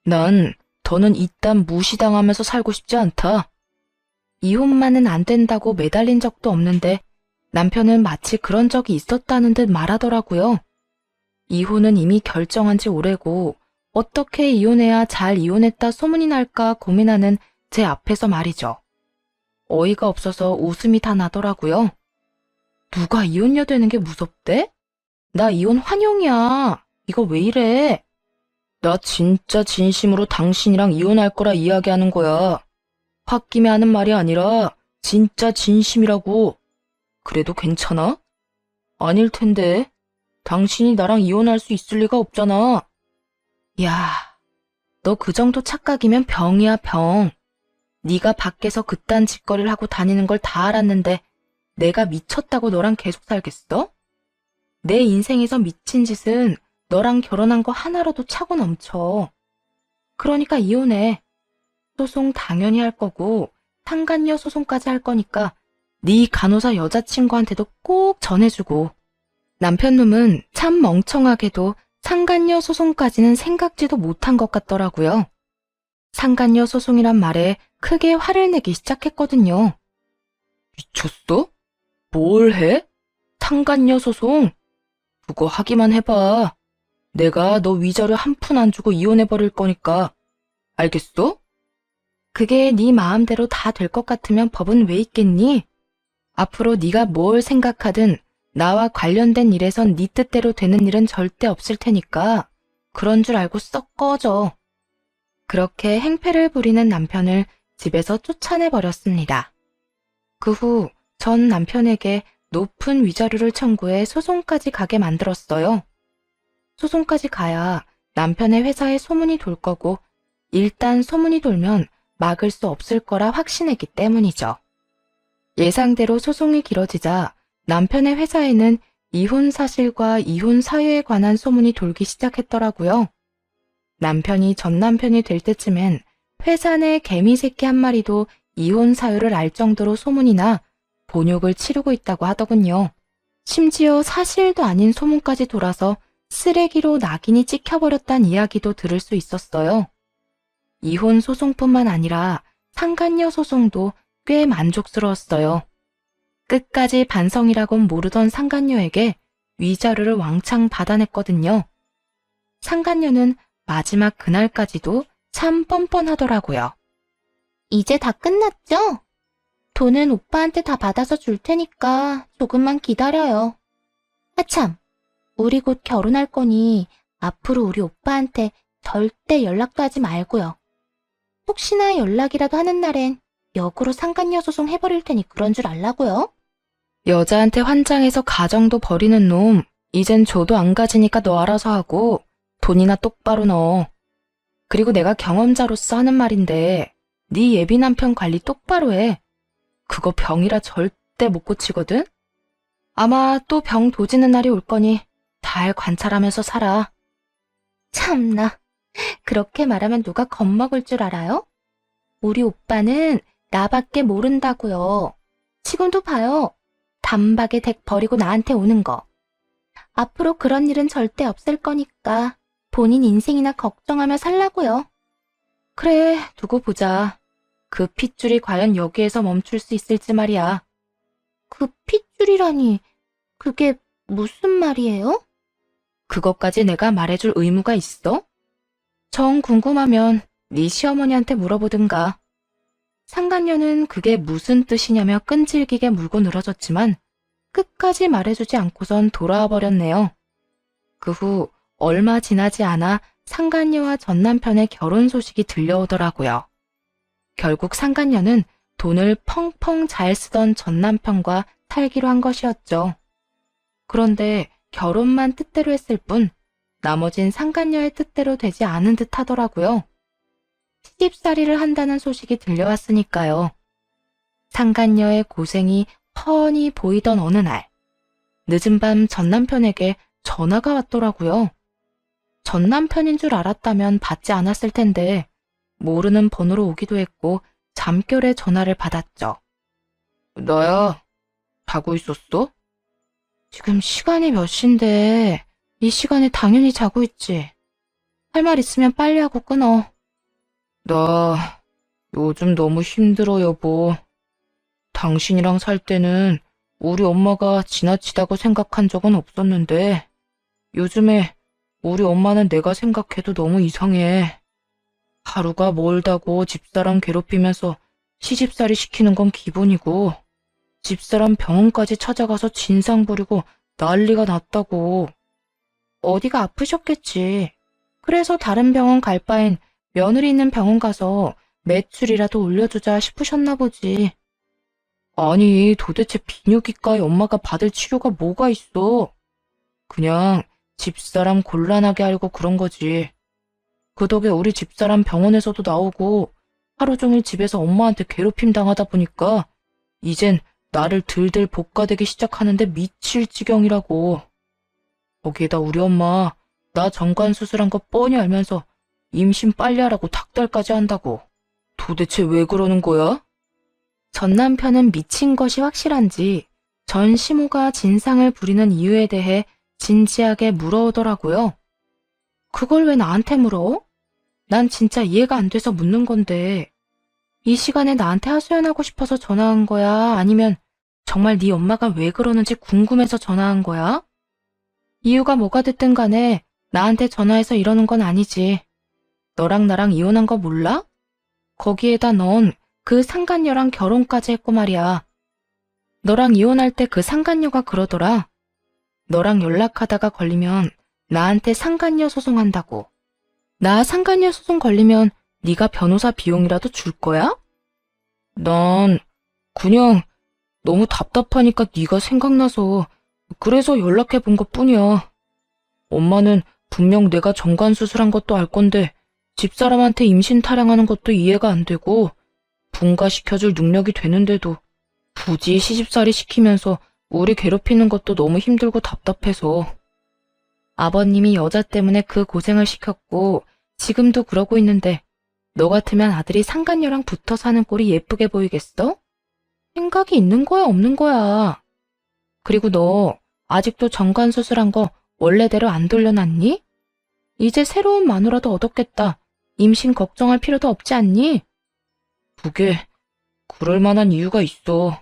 난 더는 이딴 무시당하면서 살고 싶지 않다. 이혼만은 안 된다고 매달린 적도 없는데 남편은 마치 그런 적이 있었다는 듯 말하더라고요. 이혼은 이미 결정한 지 오래고 어떻게 이혼해야 잘 이혼했다 소문이 날까 고민하는 제 앞에서 말이죠. 어이가 없어서 웃음이 다 나더라고요. 누가 이혼녀 되는 게 무섭대? 나 이혼 환영이야. 이거 왜 이래? 나 진짜 진심으로 당신이랑 이혼할 거라 이야기하는 거야. 홧김에 하는 말이 아니라 진짜 진심이라고. 그래도 괜찮아? 아닐 텐데. 당신이 나랑 이혼할 수 있을 리가 없잖아. 야, 너 그 정도 착각이면 병이야, 병. 네가 밖에서 그딴 짓거리를 하고 다니는 걸 다 알았는데 내가 미쳤다고 너랑 계속 살겠어? 내 인생에서 미친 짓은 너랑 결혼한 거 하나로도 차고 넘쳐. 그러니까 이혼해. 소송 당연히 할 거고 상간녀 소송까지 할 거니까 네 간호사 여자친구한테도 꼭 전해주고. 남편 놈은 참 멍청하게도 상간녀 소송까지는 생각지도 못한 것 같더라고요. 상간녀 소송이란 말에 크게 화를 내기 시작했거든요. 미쳤어? 뭘 해? 상간녀 소송? 그거 하기만 해봐. 내가 너 위자료 한 푼 안 주고 이혼해버릴 거니까. 알겠어? 그게 네 마음대로 다 될 것 같으면 법은 왜 있겠니? 앞으로 네가 뭘 생각하든 나와 관련된 일에선 네 뜻대로 되는 일은 절대 없을 테니까 그런 줄 알고 썩 꺼져. 그렇게 행패를 부리는 남편을 집에서 쫓아내버렸습니다. 그 후 전 남편에게 높은 위자료를 청구해 소송까지 가게 만들었어요. 소송까지 가야 남편의 회사에 소문이 돌 거고 일단 소문이 돌면 막을 수 없을 거라 확신했기 때문이죠. 예상대로 소송이 길어지자 남편의 회사에는 이혼 사실과 이혼 사유에 관한 소문이 돌기 시작했더라고요. 남편이 전 남편이 될 때쯤엔 회사 내 개미 새끼 한 마리도 이혼 사유를 알 정도로 소문이 나 본욕을 치르고 있다고 하더군요. 심지어 사실도 아닌 소문까지 돌아서 쓰레기로 낙인이 찍혀버렸단 이야기도 들을 수 있었어요. 이혼 소송뿐만 아니라 상간녀 소송도 꽤 만족스러웠어요. 끝까지 반성이라곤 모르던 상간녀에게 위자료를 왕창 받아냈거든요. 상간녀는 마지막 그날까지도 참 뻔뻔하더라고요. 이제 다 끝났죠? 돈은 오빠한테 다 받아서 줄 테니까 조금만 기다려요. 아참, 우리 곧 결혼할 거니 앞으로 우리 오빠한테 절대 연락도 하지 말고요. 혹시나 연락이라도 하는 날엔 역으로 상간녀 소송 해버릴 테니 그런 줄 알라고요. 여자한테 환장해서 가정도 버리는 놈, 이젠 줘도 안 가지니까 너 알아서 하고 돈이나 똑바로 넣어. 그리고 내가 경험자로서 하는 말인데 네 예비 남편 관리 똑바로 해. 그거 병이라 절대 못 고치거든? 아마 또 병 도지는 날이 올 거니 잘 관찰하면서 살아. 참나, 그렇게 말하면 누가 겁먹을 줄 알아요? 우리 오빠는 나밖에 모른다고요. 지금도 봐요. 단박에 댁 버리고 나한테 오는 거. 앞으로 그런 일은 절대 없을 거니까 본인 인생이나 걱정하며 살라고요. 그래, 두고 보자. 그 핏줄이 과연 여기에서 멈출 수 있을지 말이야. 그 핏줄이라니, 그게 무슨 말이에요? 그것까지 내가 말해줄 의무가 있어? 정 궁금하면 네 시어머니한테 물어보든가. 상간녀는 그게 무슨 뜻이냐며 끈질기게 물고 늘어졌지만 끝까지 말해주지 않고선 돌아와 버렸네요. 그 후 얼마 지나지 않아 상간녀와 전 남편의 결혼 소식이 들려오더라고요. 결국 상간녀는 돈을 펑펑 잘 쓰던 전 남편과 살기로 한 것이었죠. 그런데 결혼만 뜻대로 했을 뿐 나머진 상간녀의 뜻대로 되지 않은 듯 하더라고요. 시집살이를 한다는 소식이 들려왔으니까요. 상간녀의 고생이 훤히 보이던 어느 날, 늦은 밤 전 남편에게 전화가 왔더라고요. 전 남편인 줄 알았다면 받지 않았을 텐데 모르는 번호로 오기도 했고 잠결에 전화를 받았죠. 나야. 자고 있었어? 지금 시간이 몇 시인데 이 시간에 당연히 자고 있지. 할 말 있으면 빨리 하고 끊어. 나 요즘 너무 힘들어, 여보. 당신이랑 살 때는 우리 엄마가 지나치다고 생각한 적은 없었는데 요즘에 우리 엄마는 내가 생각해도 너무 이상해. 하루가 멀다고 집사람 괴롭히면서 시집살이 시키는 건 기본이고 집사람 병원까지 찾아가서 진상 부리고 난리가 났다고. 어디가 아프셨겠지. 그래서 다른 병원 갈 바엔 며느리 있는 병원 가서 매출이라도 올려주자 싶으셨나 보지. 아니, 도대체 비뇨기과에 엄마가 받을 치료가 뭐가 있어? 그냥 집사람 곤란하게 하려고 그런 거지. 그 덕에 우리 집사람 병원에서도 나오고 하루 종일 집에서 엄마한테 괴롭힘 당하다 보니까 이젠 나를 들들 볶아대기 시작하는데 미칠 지경이라고. 거기에다 우리 엄마 나 정관 수술한 거 뻔히 알면서 임신 빨리 하라고 닥달까지 한다고. 도대체 왜 그러는 거야? 전 남편은 미친 것이 확실한지 전 시모가 진상을 부리는 이유에 대해 진지하게 물어오더라고요. 그걸 왜 나한테 물어? 난 진짜 이해가 안 돼서 묻는 건데 이 시간에 나한테 하소연하고 싶어서 전화한 거야? 아니면 정말 네 엄마가 왜 그러는지 궁금해서 전화한 거야? 이유가 뭐가 됐든 간에 나한테 전화해서 이러는 건 아니지. 너랑 나랑 이혼한 거 몰라? 거기에다 넌 그 상간녀랑 결혼까지 했고 말이야. 너랑 이혼할 때 그 상간녀가 그러더라. 너랑 연락하다가 걸리면 나한테 상간녀 소송한다고. 나 상간녀 소송 걸리면 네가 변호사 비용이라도 줄 거야? 난 그냥 너무 답답하니까 네가 생각나서 그래서 연락해 본 것뿐이야. 엄마는 분명 내가 정관 수술한 것도 알 건데 집사람한테 임신 타령하는 것도 이해가 안 되고 분가시켜줄 능력이 되는데도 굳이 시집살이 시키면서 우리 괴롭히는 것도 너무 힘들고 답답해서. 아버님이 여자 때문에 그 고생을 시켰고 지금도 그러고 있는데 너 같으면 아들이 상간녀랑 붙어 사는 꼴이 예쁘게 보이겠어? 생각이 있는 거야 없는 거야. 그리고 너 아직도 정관 수술한 거 원래대로 안 돌려놨니? 이제 새로운 마누라도 얻었겠다. 임신 걱정할 필요도 없지 않니? 그게 그럴 만한 이유가 있어.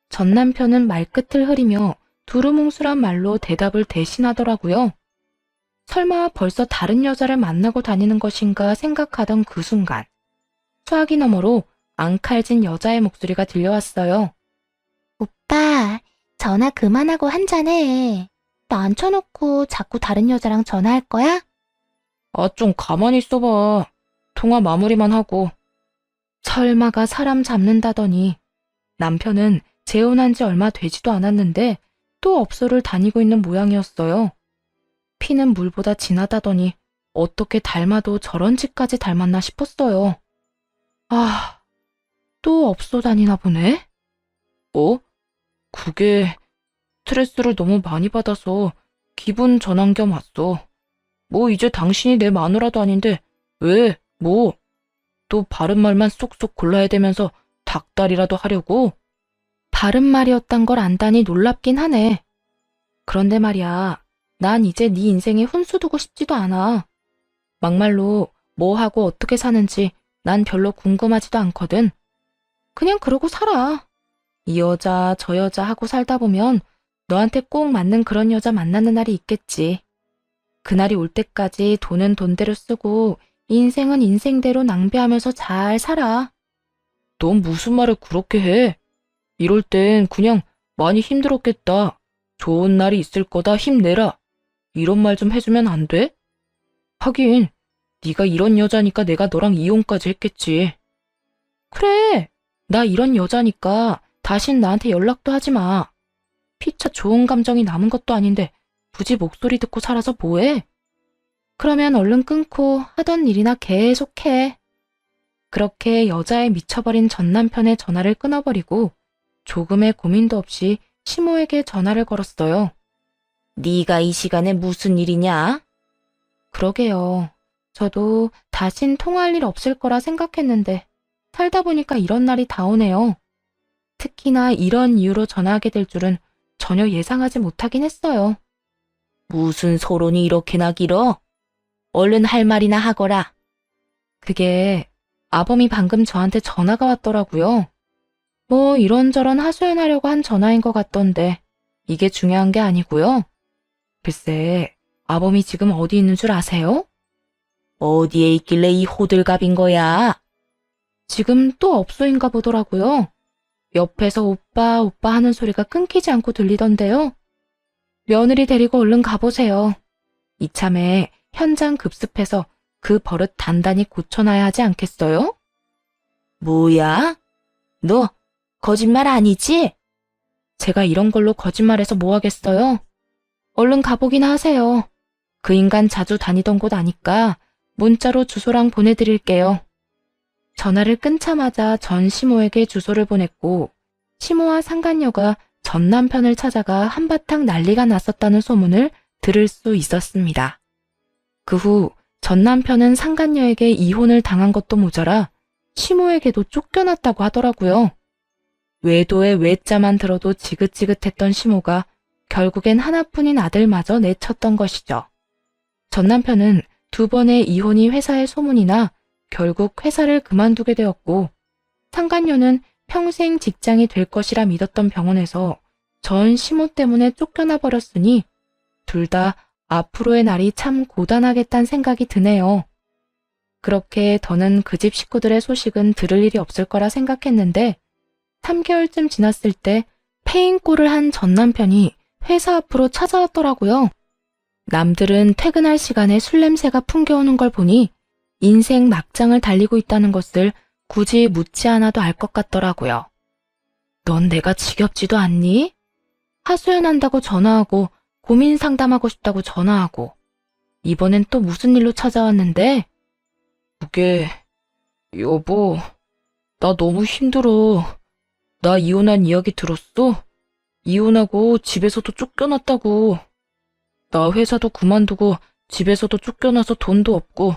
전 남편은 말끝을 흐리며 두루뭉술한 말로 대답을 대신하더라고요. 설마 벌써 다른 여자를 만나고 다니는 것인가 생각하던 그 순간 수화기 너머로 앙칼진 여자의 목소리가 들려왔어요. 오빠, 전화 그만하고 한잔해. 나 앉혀놓고 자꾸 다른 여자랑 전화할 거야? 아, 좀 가만히 있어봐. 통화 마무리만 하고. 설마가 사람 잡는다더니 남편은 재혼한 지 얼마 되지도 않았는데 또 업소를 다니고 있는 모양이었어요. 피는 물보다 진하다더니 어떻게 닮아도 저런 짓까지 닮았나 싶었어요. 아, 또 업소 다니나 보네? 그게 스트레스를 너무 많이 받아서 기분 전환 겸 왔어. 뭐 이제 당신이 내 마누라도 아닌데 왜? 뭐? 또 바른 말만 쏙쏙 골라야 되면서 닭다리라도 하려고? 바른 말이었단 걸 안다니 놀랍긴 하네. 그런데 말이야, 난 이제 네 인생에 훈수 두고 싶지도 않아. 막말로 뭐 하고 어떻게 사는지 난 별로 궁금하지도 않거든. 그냥 그러고 살아. 이 여자 저 여자 하고 살다 보면 너한테 꼭 맞는 그런 여자 만나는 날이 있겠지. 그날이 올 때까지 돈은 돈대로 쓰고 인생은 인생대로 낭비하면서 잘 살아. 넌 무슨 말을 그렇게 해? 이럴 땐 그냥 많이 힘들었겠다. 좋은 날이 있을 거다 힘내라. 이런 말 좀 해주면 안 돼? 하긴 네가 이런 여자니까 내가 너랑 이혼까지 했겠지. 그래, 나 이런 여자니까 다신 나한테 연락도 하지 마. 피차 좋은 감정이 남은 것도 아닌데 굳이 목소리 듣고 살아서 뭐해? 그러면 얼른 끊고 하던 일이나 계속해. 그렇게 여자에 미쳐버린 전 남편의 전화를 끊어버리고 조금의 고민도 없이 시모에게 전화를 걸었어요. 네가 이 시간에 무슨 일이냐? 그러게요. 저도 다신 통화할 일 없을 거라 생각했는데 살다 보니까 이런 날이 다 오네요. 특히나 이런 이유로 전화하게 될 줄은 전혀 예상하지 못하긴 했어요. 무슨 소론이 이렇게나 길어? 얼른 할 말이나 하거라. 그게 아범이 방금 저한테 전화가 왔더라고요. 뭐 이런저런 하소연하려고 한 전화인 것 같던데 이게 중요한 게 아니고요. 글쎄, 아범이 지금 어디 있는 줄 아세요? 어디에 있길래 이 호들갑인 거야? 지금 또 업소인가 보더라고요. 옆에서 오빠, 오빠 하는 소리가 끊기지 않고 들리던데요. 며느리 데리고 얼른 가보세요. 이참에 현장 급습해서 그 버릇 단단히 고쳐놔야 하지 않겠어요? 뭐야? 너 거짓말 아니지? 제가 이런 걸로 거짓말해서 뭐 하겠어요? 얼른 가보기나 하세요. 그 인간 자주 다니던 곳 아니까 문자로 주소랑 보내드릴게요. 전화를 끊자마자 전 시모에게 주소를 보냈고 시모와 상간녀가 전 남편을 찾아가 한바탕 난리가 났었다는 소문을 들을 수 있었습니다. 그 후 전 남편은 상간녀에게 이혼을 당한 것도 모자라 시모에게도 쫓겨났다고 하더라고요. 외도의 외자만 들어도 지긋지긋했던 시모가 결국엔 하나뿐인 아들마저 내쳤던 것이죠. 전 남편은 2번의 이혼이 회사에 소문이 나 결국 회사를 그만두게 되었고 상간녀는 평생 직장이 될 것이라 믿었던 병원에서 전 시모 때문에 쫓겨나 버렸으니 둘 다 앞으로의 날이 참 고단하겠다는 생각이 드네요. 그렇게 더는 그 집 식구들의 소식은 들을 일이 없을 거라 생각했는데 3개월쯤 지났을 때 폐인꼴을 한 전 남편이 회사 앞으로 찾아왔더라고요. 남들은 퇴근할 시간에 술 냄새가 풍겨오는 걸 보니 인생 막장을 달리고 있다는 것을 굳이 묻지 않아도 알 것 같더라고요. 넌 내가 지겹지도 않니? 하소연한다고 전화하고 고민 상담하고 싶다고 전화하고 이번엔 또 무슨 일로 찾아왔는데? 그게 여보, 나 너무 힘들어. 나 이혼한 이야기 들었어? 이혼하고 집에서도 쫓겨났다고. 나 회사도 그만두고 집에서도 쫓겨나서 돈도 없고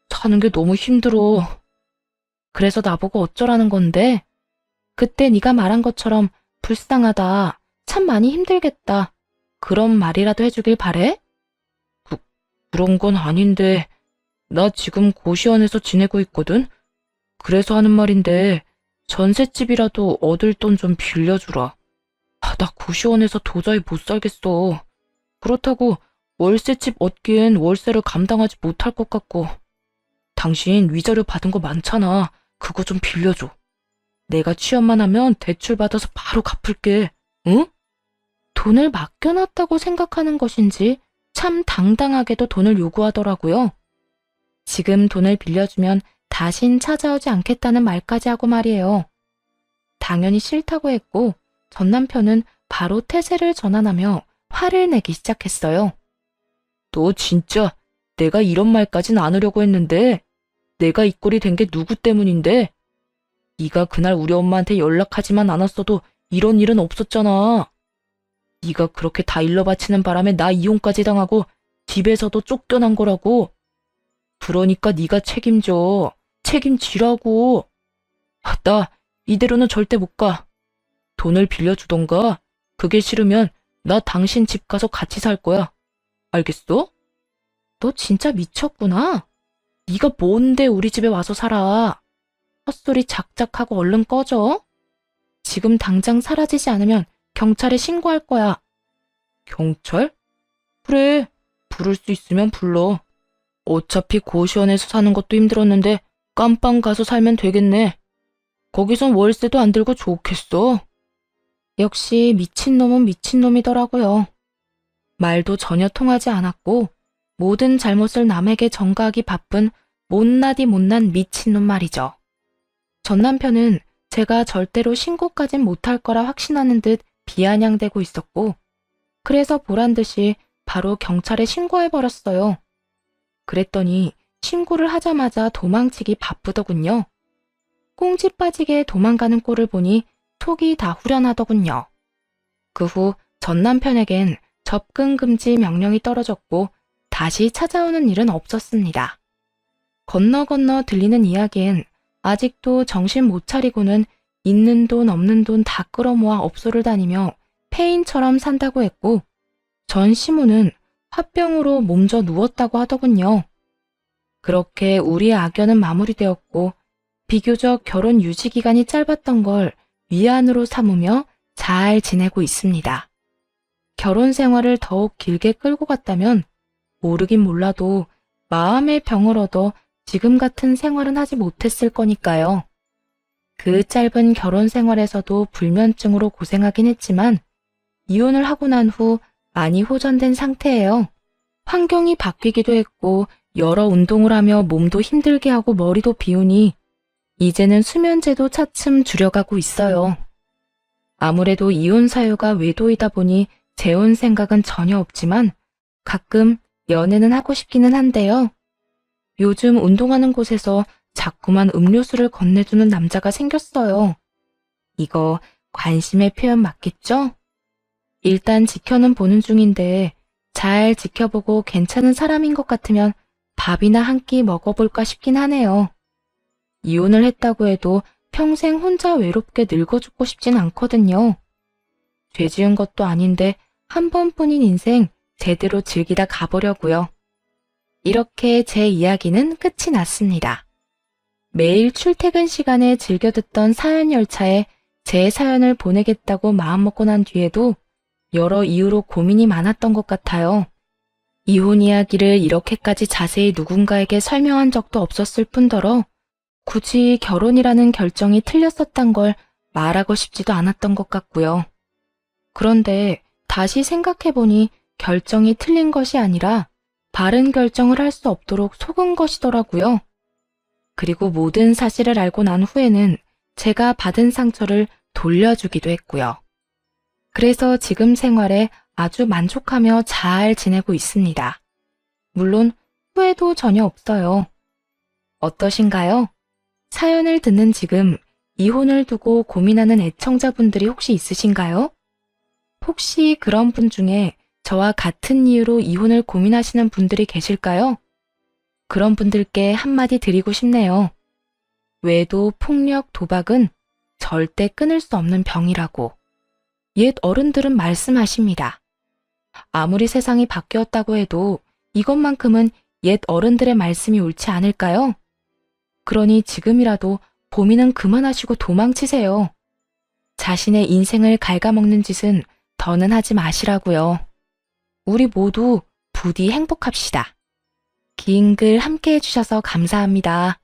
사는 게 너무 힘들어. 그래서 나보고 어쩌라는 건데? 그때 네가 말한 것처럼 불쌍하다, 참 많이 힘들겠다. 그런 말이라도 해주길 바래? 그런 건 아닌데 나 지금 고시원에서 지내고 있거든? 그래서 하는 말인데 전셋집이라도 얻을 돈 좀 빌려주라. 나 고시원에서 도저히 못 살겠어. 그렇다고 월세집 얻기엔 월세를 감당하지 못할 것 같고. 당신 위자료 받은 거 많잖아. 그거 좀 빌려줘. 내가 취업만 하면 대출 받아서 바로 갚을게. 응? 돈을 맡겨놨다고 생각하는 것인지 참 당당하게도 돈을 요구하더라고요. 지금 돈을 빌려주면 다신 찾아오지 않겠다는 말까지 하고 말이에요. 당연히 싫다고 했고 전 남편은 바로 태세를 전환하며 화를 내기 시작했어요. 너 진짜 내가 이런 말까진 않으려고 했는데 내가 이 꼴이 된 게 누구 때문인데? 네가 그날 우리 엄마한테 연락하지만 않았어도 이런 일은 없었잖아. 네가 그렇게 다 일러 바치는 바람에 나 이혼까지 당하고 집에서도 쫓겨난 거라고. 그러니까 네가 책임져. 책임지라고. 나 이대로는 절대 못 가. 돈을 빌려주던가. 그게 싫으면 나 당신 집 가서 같이 살 거야. 알겠어? 너 진짜 미쳤구나. 네가 뭔데 우리 집에 와서 살아. 헛소리 작작하고 얼른 꺼져. 지금 당장 사라지지 않으면 경찰에 신고할 거야. 경찰? 그래, 부를 수 있으면 불러. 어차피 고시원에서 사는 것도 힘들었는데 깜빵 가서 살면 되겠네. 거기선 월세도 안 들고 좋겠어. 역시 미친놈은 미친놈이더라고요. 말도 전혀 통하지 않았고 모든 잘못을 남에게 전가하기 바쁜 못나디 못난 미친놈 말이죠. 전 남편은 제가 절대로 신고까진 못할 거라 확신하는 듯 비아냥대고 있었고 그래서 보란듯이 바로 경찰에 신고해버렸어요. 그랬더니 신고를 하자마자 도망치기 바쁘더군요. 꽁지 빠지게 도망가는 꼴을 보니 속이 다 후련하더군요. 그 후 전 남편에겐 접근 금지 명령이 떨어졌고 다시 찾아오는 일은 없었습니다. 건너 들리는 이야기엔 아직도 정신 못 차리고는 있는 돈 없는 돈 다 끌어모아 업소를 다니며 폐인처럼 산다고 했고 전 시모는 화병으로 몸져 누웠다고 하더군요. 그렇게 우리의 악연은 마무리되었고 비교적 결혼 유지 기간이 짧았던 걸 위안으로 삼으며 잘 지내고 있습니다. 결혼 생활을 더욱 길게 끌고 갔다면 모르긴 몰라도 마음의 병을 얻어 지금 같은 생활은 하지 못했을 거니까요. 그 짧은 결혼 생활에서도 불면증으로 고생하긴 했지만 이혼을 하고 난 후 많이 호전된 상태예요. 환경이 바뀌기도 했고 여러 운동을 하며 몸도 힘들게 하고 머리도 비우니 이제는 수면제도 차츰 줄여가고 있어요. 아무래도 이혼 사유가 외도이다 보니 재혼 생각은 전혀 없지만 가끔 연애는 하고 싶기는 한데요. 요즘 운동하는 곳에서 자꾸만 음료수를 건네주는 남자가 생겼어요. 이거 관심의 표현 맞겠죠? 일단 지켜는 보는 중인데 잘 지켜보고 괜찮은 사람인 것 같으면 밥이나 한 끼 먹어볼까 싶긴 하네요. 이혼을 했다고 해도 평생 혼자 외롭게 늙어 죽고 싶진 않거든요. 죄 지은 것도 아닌데 한 번뿐인 인생 제대로 즐기다 가보려고요. 이렇게 제 이야기는 끝이 났습니다. 매일 출퇴근 시간에 즐겨 듣던 사연 열차에 제 사연을 보내겠다고 마음먹고 난 뒤에도 여러 이유로 고민이 많았던 것 같아요. 이혼 이야기를 이렇게까지 자세히 누군가에게 설명한 적도 없었을 뿐더러 굳이 결혼이라는 결정이 틀렸었단 걸 말하고 싶지도 않았던 것 같고요. 그런데 다시 생각해보니 결정이 틀린 것이 아니라 바른 결정을 할 수 없도록 속은 것이더라고요. 그리고 모든 사실을 알고 난 후에는 제가 받은 상처를 돌려주기도 했고요. 그래서 지금 생활에 아주 만족하며 잘 지내고 있습니다. 물론 후회도 전혀 없어요. 어떠신가요? 사연을 듣는 지금 이혼을 두고 고민하는 애청자분들이 혹시 있으신가요? 혹시 그런 분 중에 저와 같은 이유로 이혼을 고민하시는 분들이 계실까요? 그런 분들께 한마디 드리고 싶네요. 외도, 폭력, 도박은 절대 끊을 수 없는 병이라고. 옛 어른들은 말씀하십니다. 아무리 세상이 바뀌었다고 해도 이것만큼은 옛 어른들의 말씀이 옳지 않을까요? 그러니 지금이라도 고민은 그만하시고 도망치세요. 자신의 인생을 갉아먹는 짓은 더는 하지 마시라고요. 우리 모두 부디 행복합시다. 긴 글 함께 해주셔서 감사합니다.